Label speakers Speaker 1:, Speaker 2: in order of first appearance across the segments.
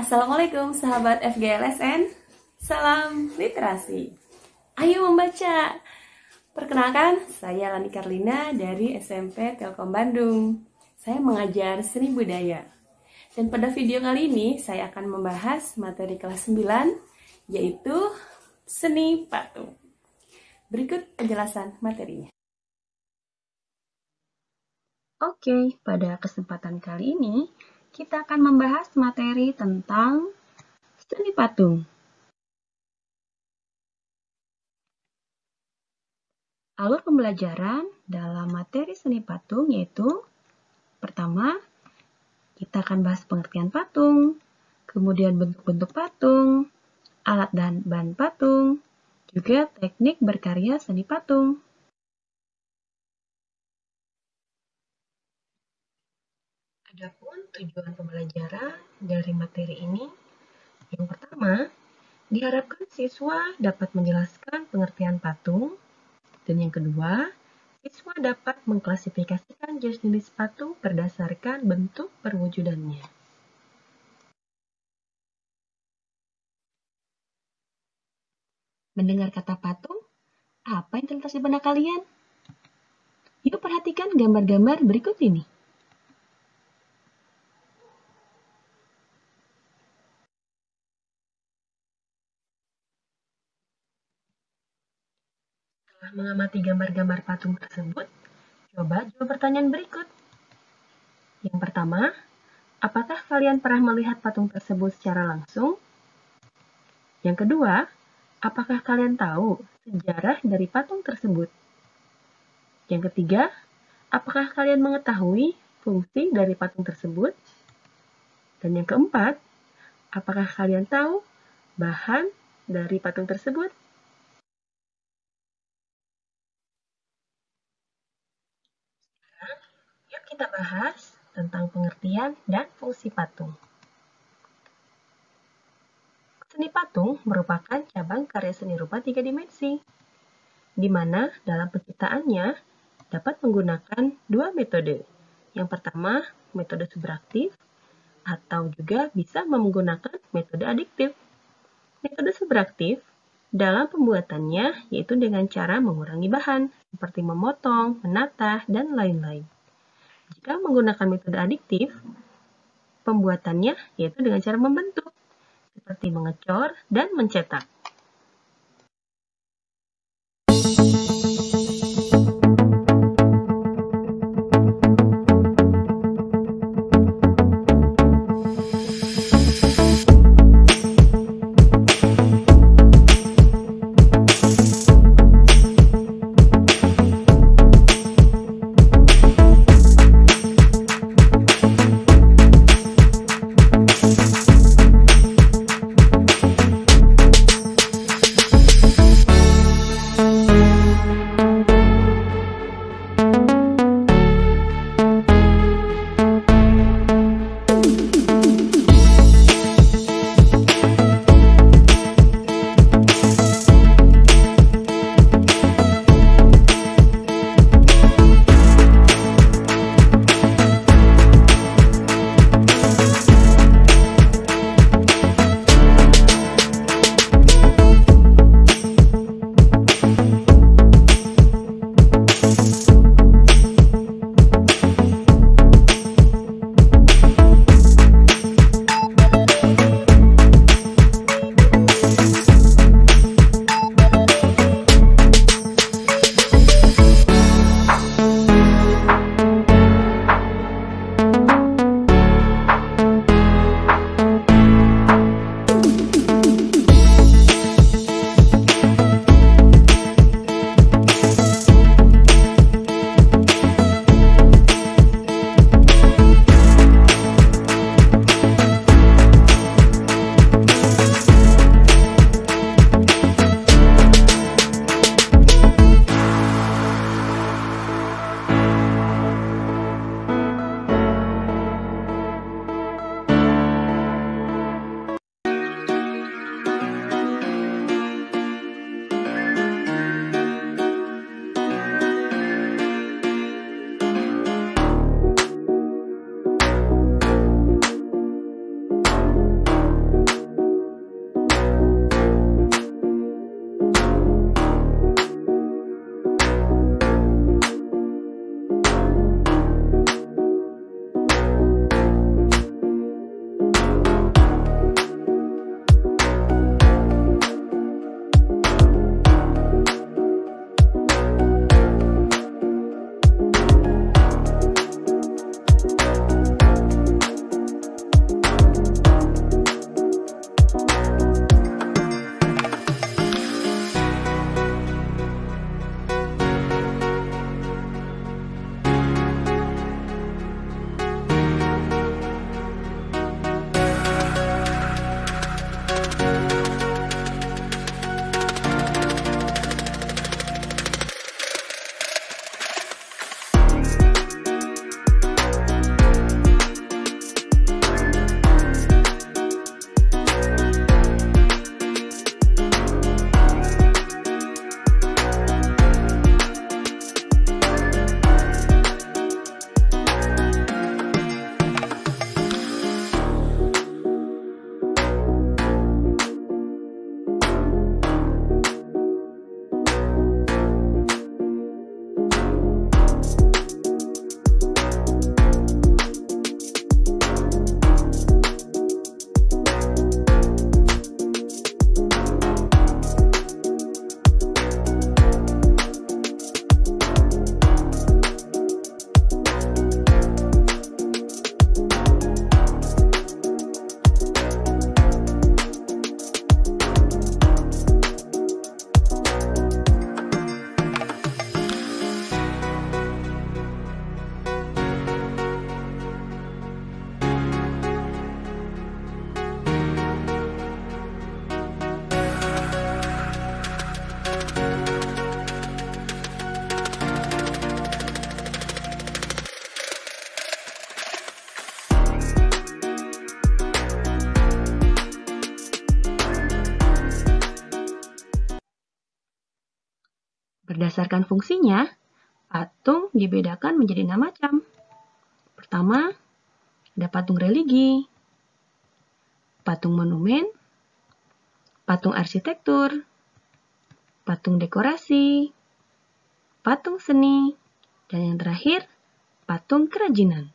Speaker 1: Assalamualaikum sahabat FGLSN, salam literasi. Ayo membaca. Perkenalkan, saya Lani Karlina dari SMP Telkom Bandung. Saya mengajar seni budaya. Dan pada video kali ini saya akan membahas materi kelas 9, yaitu seni patung. Berikut penjelasan materinya.
Speaker 2: Oke, pada kesempatan kali ini kita akan membahas materi tentang seni patung. Alur pembelajaran dalam materi seni patung yaitu pertama, kita akan bahas pengertian patung, kemudian bentuk-bentuk patung, alat dan bahan patung, juga teknik berkarya seni patung. Adapun tujuan pembelajaran dari materi ini, yang pertama, diharapkan siswa dapat menjelaskan pengertian patung, dan yang kedua, siswa dapat mengklasifikasikan jenis-jenis patung berdasarkan bentuk perwujudannya. Mendengar kata patung, apa yang terlintas di benak kalian? Yuk perhatikan gambar-gambar berikut ini. Setelah mengamati gambar-gambar patung tersebut, coba jawab pertanyaan berikut. Yang pertama, apakah kalian pernah melihat patung tersebut secara langsung? Yang kedua, apakah kalian tahu sejarah dari patung tersebut? Yang ketiga, apakah kalian mengetahui fungsi dari patung tersebut? Dan yang keempat, apakah kalian tahu bahan dari patung tersebut? Yuk kita bahas tentang pengertian dan fungsi patung. Seni patung merupakan cabang karya seni rupa 3 dimensi, di mana dalam penciptaannya dapat menggunakan 2 metode. Yang pertama, metode subtraktif, atau juga bisa menggunakan metode adiktif. Metode subtraktif dalam pembuatannya yaitu dengan cara mengurangi bahan, seperti memotong, menata, dan lain-lain. Jika menggunakan metode adiktif, pembuatannya yaitu dengan cara membentuk, seperti mengecor dan mencetak. Berdasarkan fungsinya, patung dibedakan menjadi 6 macam. Pertama, ada patung religi, patung monumen, patung arsitektur, patung dekorasi, patung seni, dan yang terakhir, patung kerajinan.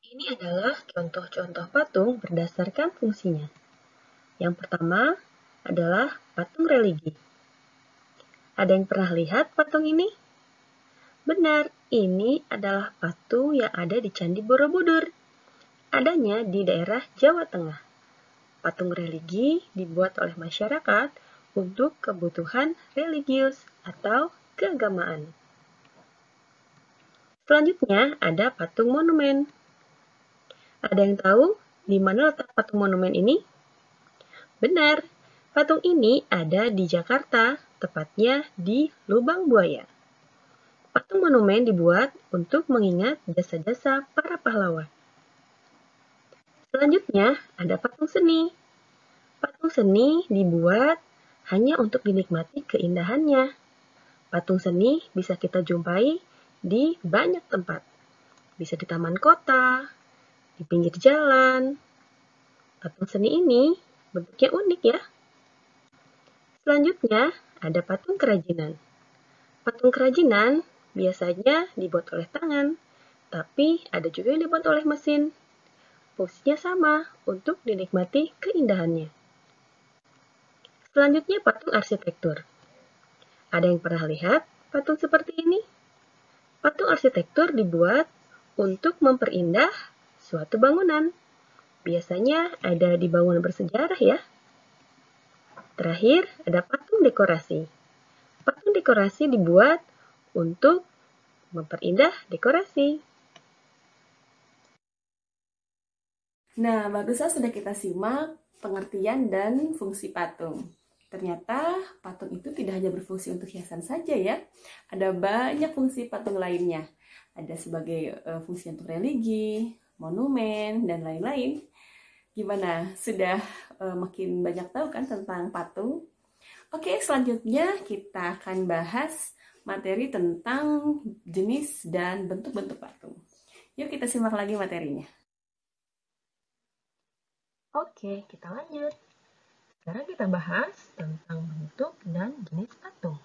Speaker 2: Ini adalah contoh-contoh patung berdasarkan fungsinya. Yang pertama adalah patung religi. Ada yang pernah lihat patung ini? Benar, ini adalah patung yang ada di Candi Borobudur. Adanya di daerah Jawa Tengah. Patung religi dibuat oleh masyarakat untuk kebutuhan religius atau keagamaan. Selanjutnya ada patung monumen. Ada yang tahu di mana letak patung monumen ini? Benar, patung ini ada di Jakarta, tepatnya di Lubang Buaya. Patung monumen dibuat untuk mengingat jasa-jasa para pahlawan. Selanjutnya ada patung seni. Patung seni dibuat hanya untuk dinikmati keindahannya. Patung seni bisa kita jumpai di banyak tempat. Bisa di taman kota, di pinggir jalan. Patung seni ini bentuknya unik ya. Selanjutnya ada patung kerajinan. Patung kerajinan biasanya dibuat oleh tangan, tapi ada juga yang dibuat oleh mesin. Fungsinya sama untuk dinikmati keindahannya. Selanjutnya patung arsitektur. Ada yang pernah lihat patung seperti ini? Patung arsitektur dibuat untuk memperindah suatu bangunan. Biasanya ada di bangunan bersejarah ya. Terakhir, ada patung dekorasi. Patung dekorasi dibuat untuk memperindah dekorasi.
Speaker 1: Nah, barusan sudah kita simak pengertian dan fungsi patung. Ternyata patung itu tidak hanya berfungsi untuk hiasan saja ya. Ada banyak fungsi patung lainnya. Ada sebagai fungsi untuk religi, monumen, dan lain-lain. Gimana? Sudah makin banyak tahu kan tentang patung? Oke, selanjutnya kita akan bahas materi tentang jenis dan bentuk-bentuk patung. Yuk kita simak lagi materinya.
Speaker 2: Oke, kita lanjut. Sekarang kita bahas tentang bentuk dan jenis patung.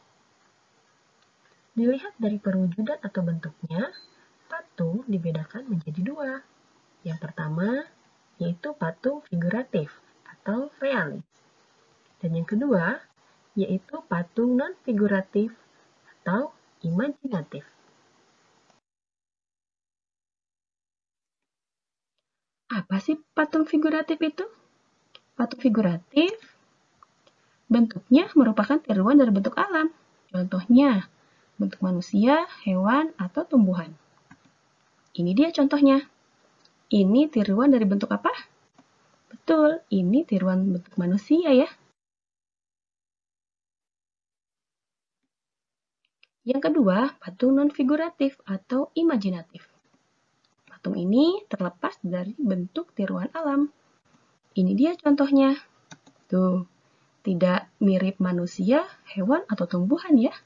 Speaker 2: Dilihat dari perwujudan atau bentuknya, patung dibedakan menjadi dua. Yang pertama, yaitu patung figuratif atau realis. Dan yang kedua, yaitu patung non-figuratif atau imajinatif. Apa sih patung figuratif itu? Patung figuratif bentuknya merupakan tiruan dari bentuk alam. Contohnya, bentuk manusia, hewan, atau tumbuhan. Ini dia contohnya. Ini tiruan dari bentuk apa? Betul, ini tiruan bentuk manusia ya. Yang kedua, patung non-figuratif atau imajinatif. Patung ini terlepas dari bentuk tiruan alam. Ini dia contohnya. Tuh, tidak mirip manusia, hewan, atau tumbuhan ya.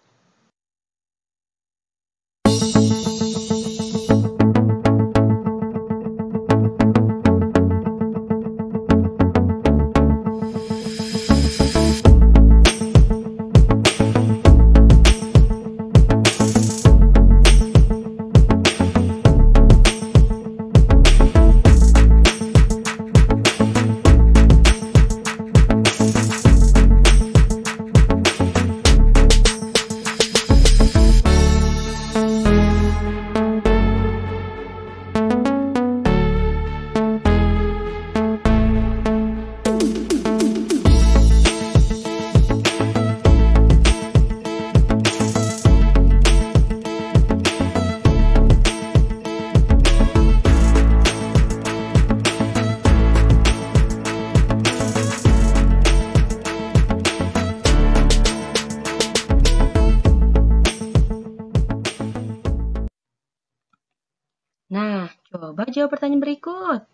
Speaker 2: Nah, coba jawab pertanyaan berikut.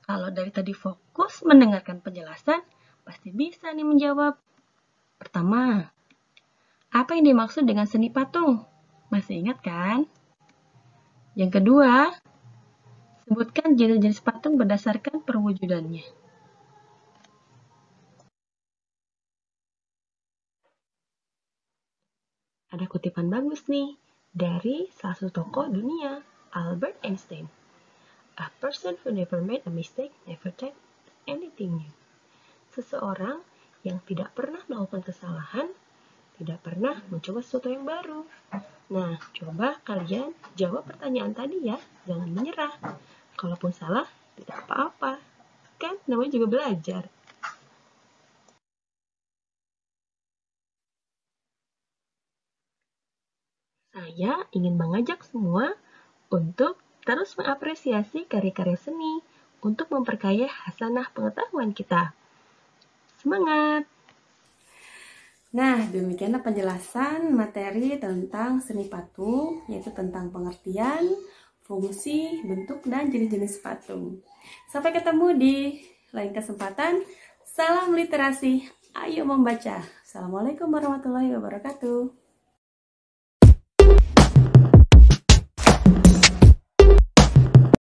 Speaker 2: Kalau dari tadi fokus mendengarkan penjelasan, pasti bisa nih menjawab. Pertama, apa yang dimaksud dengan seni patung? Masih ingat kan? Yang kedua, sebutkan jenis-jenis patung berdasarkan perwujudannya. Ada kutipan bagus nih dari salah satu tokoh dunia, Albert Einstein. A person who never made a mistake never tried anything new. Seseorang yang tidak pernah melakukan kesalahan, tidak pernah mencoba sesuatu yang baru. Nah, coba kalian jawab pertanyaan tadi ya, jangan menyerah. Kalaupun salah, tidak apa-apa. Kan namanya juga belajar. Saya ingin mengajak semua untuk terus mengapresiasi karya-karya seni untuk memperkaya hasanah pengetahuan kita. Semangat!
Speaker 1: Nah, demikianlah penjelasan materi tentang seni patung, yaitu tentang pengertian, fungsi, bentuk, dan jenis-jenis patung. Sampai ketemu di lain kesempatan. Salam literasi, ayo membaca. Assalamualaikum warahmatullahi wabarakatuh.